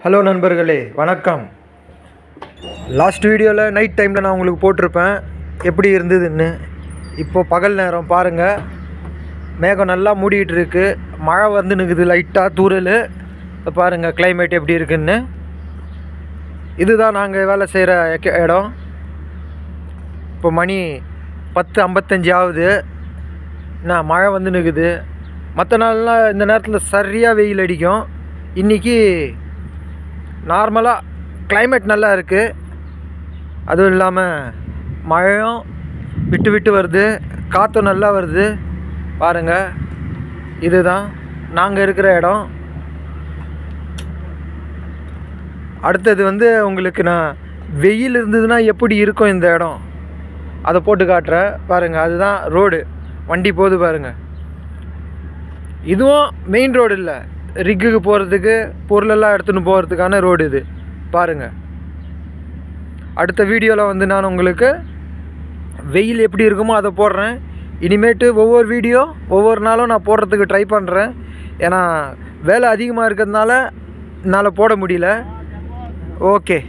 Hello நண்பர்களே, வணக்கம். Last வீடியோவில் நைட் டைமில் நான் உங்களுக்கு போட்டிருப்பேன் எப்படி இருந்ததுன்னு. இப்போது பகல் நேரம் பாருங்கள், மேகம் நல்லா மூடிக்கிட்டு இருக்குது, மழை வந்து நிற்குது, லைட்டாக தூரல். பாருங்கள் கிளைமேட் எப்படி இருக்குன்னு. இதுதான் நாங்கள் வேலை செய்கிற இடம். இப்போ மணி 10:55 ஆகுது. நான் மழை வந்து நிற்குது. மற்ற நாள்லாம் இந்த நேரத்தில் சரியாக வெயில் அடிக்கும். இன்றைக்கி நார்மலாக கிளைமேட் நல்லா இருக்குது. அதுவும் இல்லாமல் மழையும் விட்டு விட்டு வருது, காற்றும் நல்லா வருது. பாருங்கள், இதுதான் நாங்கள் இருக்கிற இடம். அடுத்தது வந்து உங்களுக்கு நான் வெயில் இருந்ததுன்னா எப்படி இருக்கும் இந்த இடம் அதை போட்டு காட்டுறேன். பாருங்கள், அதுதான் ரோடு, வண்டி போகுது பாருங்கள். இதுவும் மெயின் ரோடு இல்லை, ரிக்குக்கு போகிறதுக்கு பொருளெல்லாம் எடுத்துன்னு போகிறதுக்கான ரோடு இது. பாருங்கள், அடுத்த வீடியோவில் வந்து நான் உங்களுக்கு வெயில் எப்படி இருக்குமோ அதை போடுறேன். இனிமேட்டு ஒவ்வொரு வீடியோ ஒவ்வொரு நாளும் நான் போடுறதுக்கு ட்ரை பண்ணுறேன். ஏன்னா வேலை அதிகமாக இருக்கிறதுனால என்னால் போட முடியல. ஓகே.